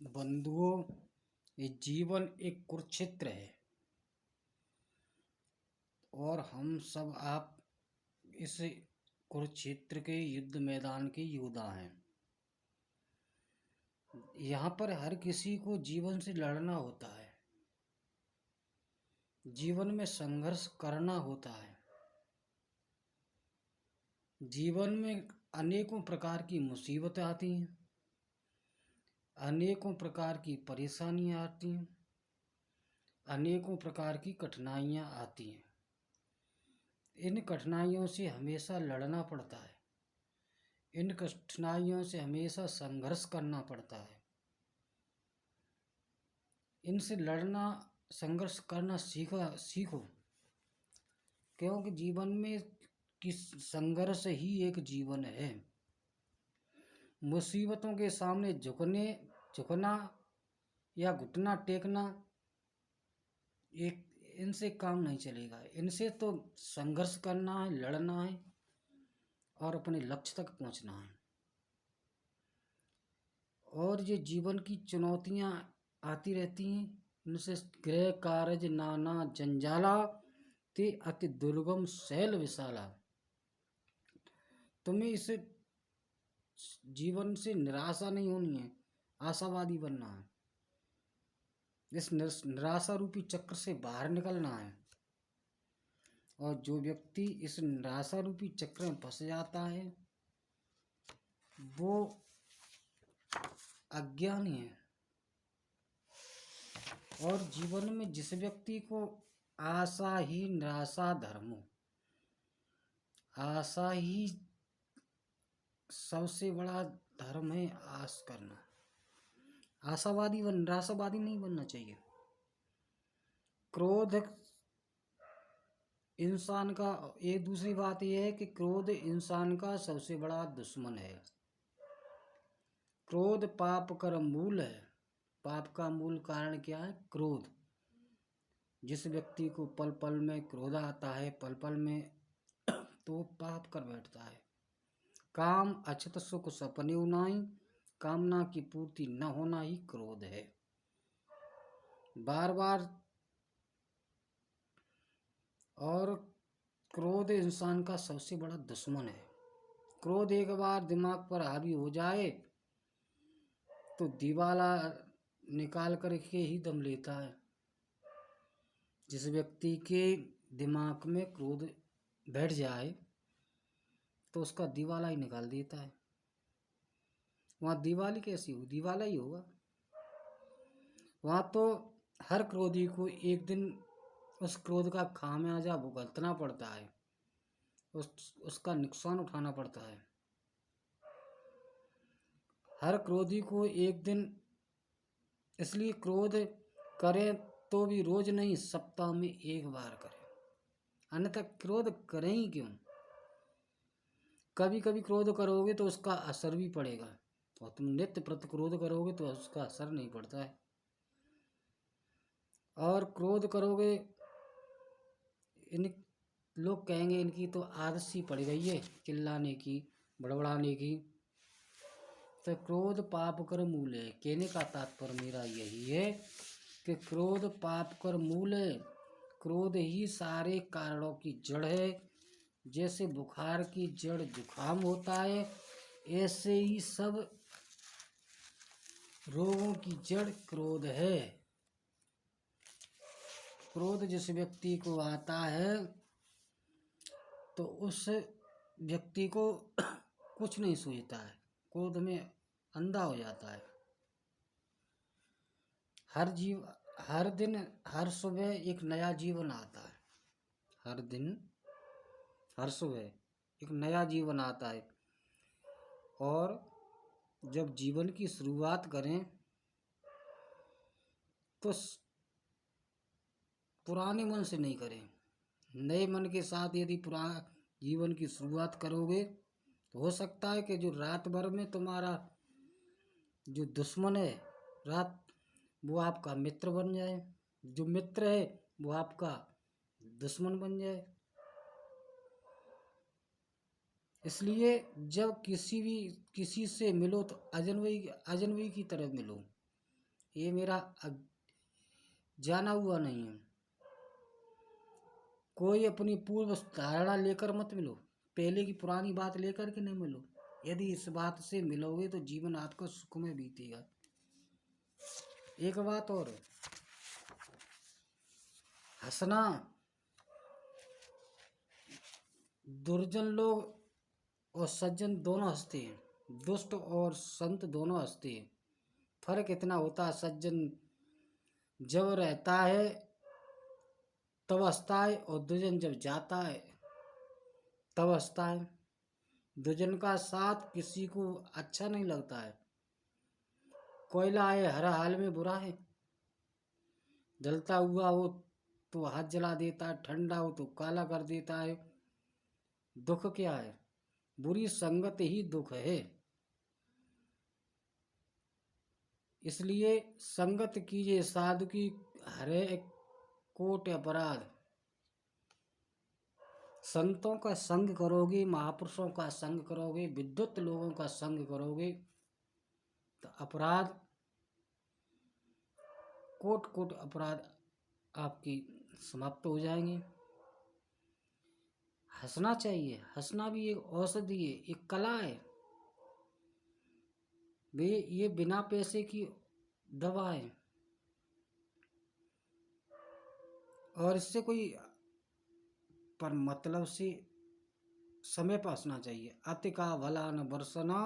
बंधुओं, ये जीवन एक कुरुक्षेत्र है और हम सब आप इस कुरुक्षेत्र के युद्ध मैदान के योद्धा हैं। यहाँ पर हर किसी को जीवन से लड़ना होता है, जीवन में संघर्ष करना होता है। जीवन में अनेकों प्रकार की मुसीबतें आती हैं, अनेकों प्रकार की परेशानियां आती हैं, अनेकों प्रकार की कठिनाइयां आती हैं। इन कठिनाइयों से हमेशा लड़ना पड़ता है, इन कठिनाइयों से हमेशा संघर्ष करना पड़ता है। इनसे लड़ना, संघर्ष करना सीखो, क्योंकि जीवन में किस संघर्ष ही एक जीवन है। मुसीबतों के सामने झुकना या घुटना टेकना एक इनसे काम नहीं चलेगा। इनसे तो संघर्ष करना है, लड़ना है और अपने लक्ष्य तक पहुंचना है। और ये जीवन की चुनौतियां आती रहती हैं, इनसे गृह कारज नाना जंजाला ते अति दुर्गम शैल विशाला। तुम्हें इस जीवन से निराशा नहीं होनी है, आशावादी बनना है। इस निराशा रूपी चक्र से बाहर निकलना है। और जो व्यक्ति इस निराशा रूपी चक्र में फंस जाता है वो अज्ञानी है। और जीवन में जिस व्यक्ति को आशा ही निराशा धर्म हो, आशा ही सबसे बड़ा धर्म है, आस करना। आशावादी व निराशावादी नहीं बनना चाहिए। क्रोध इंसान का, एक दूसरी बात यह है कि क्रोध इंसान का सबसे बड़ा दुश्मन है। क्रोध पाप का मूल है। पाप का मूल कारण क्या है? क्रोध। जिस व्यक्ति को पल पल में क्रोध आता है, पल पल में, तो पाप कर बैठता है। काम अछत सुख सपने उनाई, कामना की पूर्ति न होना ही क्रोध है। बार बार। और क्रोध इंसान का सबसे बड़ा दुश्मन है। क्रोध एक बार दिमाग पर हावी हो जाए तो दिवाला निकाल कर के ही दम लेता है। जिस व्यक्ति के दिमाग में क्रोध बैठ जाए तो उसका दिवाला ही निकाल देता है। वहाँ दिवाली कैसी हो? दिवाला ही होगा। वहाँ तो हर क्रोधी को एक दिन उस क्रोध का खामियाजा भुगतना पड़ता है, उसका नुकसान उठाना पड़ता है। हर क्रोधी को एक दिन, इसलिए क्रोध करें तो भी रोज नहीं, सप्ताह में एक बार करें, अन्यथा क्रोध करें ही क्यों। कभी कभी क्रोध करोगे तो उसका असर भी पड़ेगा, और तुम नित्य प्रति क्रोध करोगे तो उसका असर नहीं पड़ता है। और क्रोध करोगे, इन लोग कहेंगे इनकी तो आदत सी पड़ गई है चिल्लाने की, बड़बड़ाने की। तो क्रोध पाप कर मूल है। कहने का तात्पर्य मेरा यही है कि क्रोध पाप कर मूल है। क्रोध ही सारे कारणों की जड़ है। जैसे बुखार की जड़ जुकाम होता है, ऐसे ही सब रोगों की जड़ क्रोध है। क्रोध जिस व्यक्ति को आता है तो उस व्यक्ति को कुछ नहीं सूझता है, क्रोध में अंधा हो जाता है। हर दिन हर सुबह एक नया जीवन आता है। हर दिन हर सुबह एक नया जीवन आता है। और जब जीवन की शुरुआत करें तो पुराने मन से नहीं करें, नए मन के साथ यदि पुराना जीवन की शुरुआत करोगे तो हो सकता है कि जो रात भर में तुम्हारा जो दुश्मन है रात, वो आपका मित्र बन जाए, जो मित्र है वो आपका दुश्मन बन जाए। इसलिए जब किसी से मिलो तो अजनबी की तरह मिलो। ये मेरा जाना हुआ नहीं है। कोई अपनी पूर्व धारणा लेकर मत मिलो, पहले की पुरानी बात लेकर के नहीं मिलो। यदि इस बात से मिलोगे तो जीवन आपका सुख में बीतेगा। एक बात और, हंसना, दुर्जन लोग और सज्जन दोनों हंसते हैं, दुष्ट और संत दोनों हंसते हैं। फर्क इतना होता है, सज्जन जब रहता है तब हंसता है और दुर्जन जब जाता है तब हंसता है। दुर्जन का साथ किसी को अच्छा नहीं लगता है। कोयला है हर हाल में बुरा है, जलता हुआ हो तो हाथ जला देता है, ठंडा हो तो काला कर देता है। दुख क्या है? बुरी संगत ही दुख है। इसलिए संगत कीजिए साधु की, हरे कोट अपराध। संतों का संग करोगे, महापुरुषों का संग करोगे, विद्वत लोगों का संग करोगे तो अपराध, कोट कोट अपराध आपकी समाप्त हो जाएंगे। हंसना चाहिए, हंसना भी एक औषधि है, एक कला है। वे ये बिना पैसे की दवा है और इससे कोई पर मतलब से समय पर हंसना चाहिए। अति का भला न बरसना,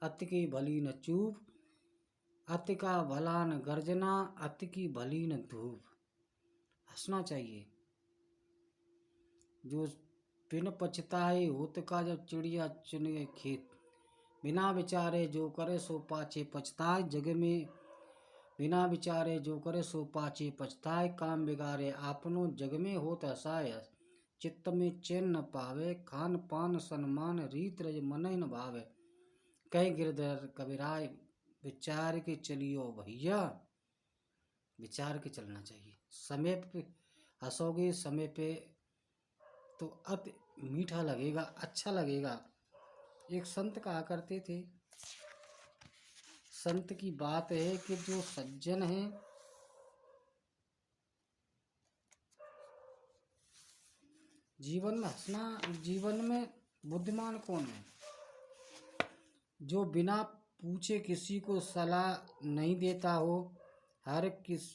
अति की भली न चूप, अति का भला न गर्जना, अति की भली न धूप। हंसना चाहिए। जो बिन पछताए होत का जब चिड़िया चुने खेत, बिना विचारे जो करे सो पाछे पछताए। जग में बिना विचारे जो करे सो पाछे पछताए। काम बिगाड़े आपनो जग में होत हसाय, चित्त में चैन न पावे। खान पान सन्मान रीत रज मन न भावे, कह गिरधर कबीराय विचार के चलियो भैया। विचार के चलना चाहिए। समय पे हंसोगे, समय पे तो अति मीठा लगेगा, अच्छा लगेगा। एक संत कहा करते थे, संत की बात है कि जो सज्जन है जीवन में हंसना, जीवन में बुद्धिमान कौन है? जो बिना पूछे किसी को सलाह नहीं देता हो, हर किस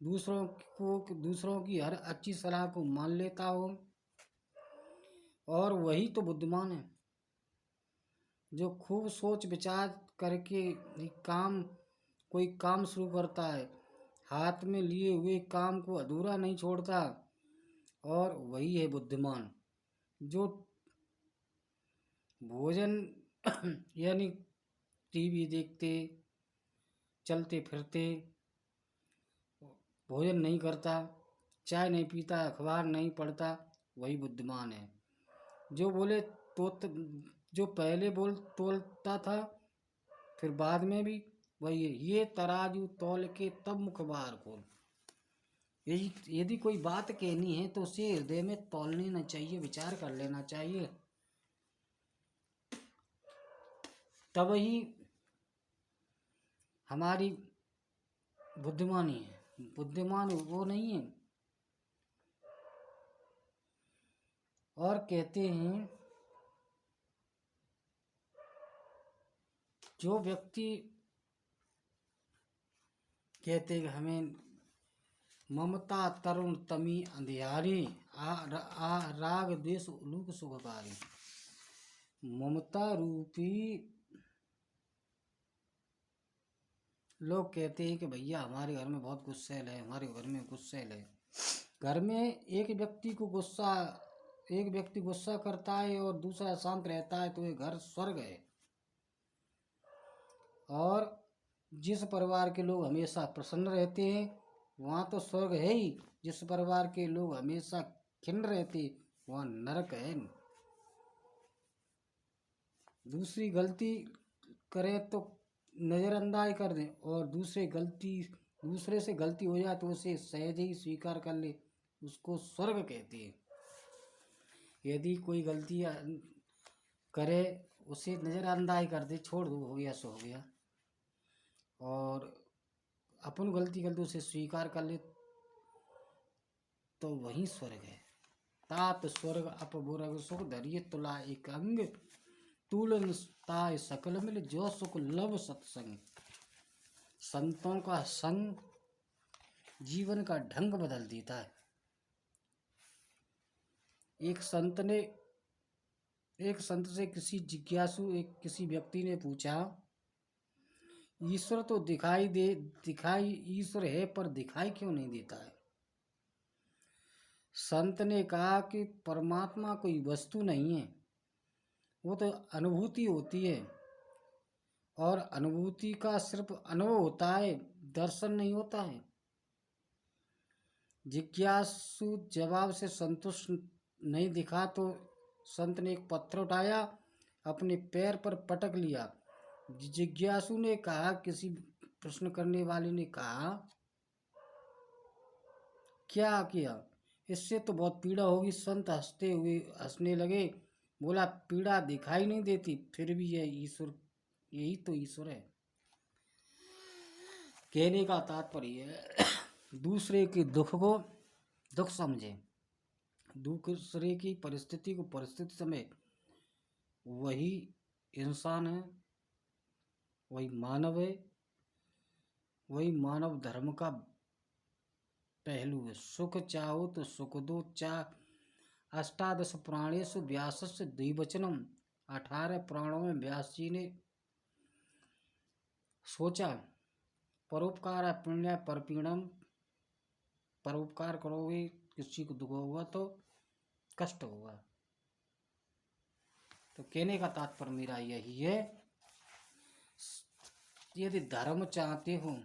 दूसरों की हर अच्छी सलाह को मान लेता हो, और वही तो बुद्धिमान है। जो खूब सोच विचार करके कोई काम शुरू करता है, हाथ में लिए हुए काम को अधूरा नहीं छोड़ता, और वही है बुद्धिमान। जो भोजन यानी टीवी देखते, चलते फिरते भोजन नहीं करता, चाय नहीं पीता, अखबार नहीं पढ़ता, वही बुद्धिमान है। जो बोले तो जो पहले तोलता था फिर बाद में भी वही है। ये तराजू तौल के तब मुख बाहर खोल। यदि कोई बात कहनी है तो उसे हृदय में तौल लेना चाहिए, विचार कर लेना चाहिए, तब ही हमारी बुद्धिमानी है। बुद्धिमान वो नहीं है। और कहते हैं जो व्यक्ति कहते हैं हमें ममता तरुण तमी अंधियारी, राग द्वेष उलूक सुखकारी। ममता रूपी लोग कहते हैं कि भैया हमारे घर में बहुत गुस्सैल है, हमारे घर में गुस्सैल है। घर में एक व्यक्ति गुस्सा करता है और दूसरा शांत रहता है तो ये घर स्वर्ग है। और जिस परिवार के लोग हमेशा प्रसन्न रहते हैं वहाँ तो स्वर्ग है ही। जिस परिवार के लोग हमेशा खिन्न रहते वहाँ नरक है। दूसरी गलती करे तो नज़रअंदाज कर दें, और दूसरे से गलती हो जाए तो उसे सहज ही स्वीकार कर ले, उसको स्वर्ग कहते हैं। यदि कोई गलती करे उसे नज़रअंदाज कर दे, छोड़ दो, हो गया सो हो गया। और अपन गलती कर दो, उसे स्वीकार कर ले, तो वही स्वर्ग है। तात स्वर्ग अपबुरग सुख धरिय तुला एक अंग, तुलन ताय सकल मिल जो सुख लव सत्संग। संतों का संग जीवन का ढंग बदल देता है। एक संत से किसी व्यक्ति ने पूछा, ईश्वर तो ईश्वर है पर दिखाई क्यों नहीं देता है? संत ने कहा कि परमात्मा कोई वस्तु नहीं है, वो तो अनुभूति होती है, और अनुभूति का सिर्फ अनुभव होता है, दर्शन नहीं होता है। जिज्ञासु जवाब से संतुष्ट नहीं दिखा तो संत ने एक पत्थर उठाया, अपने पैर पर पटक लिया। जिज्ञासु ने कहा, किसी प्रश्न करने वाले ने कहा, क्या किया? इससे तो बहुत पीड़ा होगी। संत हंसने लगे, बोला, पीड़ा दिखाई नहीं देती, फिर भी यही तो ईश्वर है। कहने का तात्पर्य है दूसरे के दुख को दुख समझे, दूसरे की परिस्थिति को परिस्थिति समझे। वही इंसान है, वही मानव है, वही मानव धर्म का पहलू है। सुख चाहो तो सुख दो, अष्टादश प्राणेषु व्यासस्य द्विवचनम। 18 प्राणों में व्यास जी ने सोचा, परोपकार पुण्य परपीड़म। परोपकार करोगे, किसी को दुख होगा तो कष्ट होगा। तो कहने का तात्पर्य मेरा यही है, यदि धर्म चाहते हो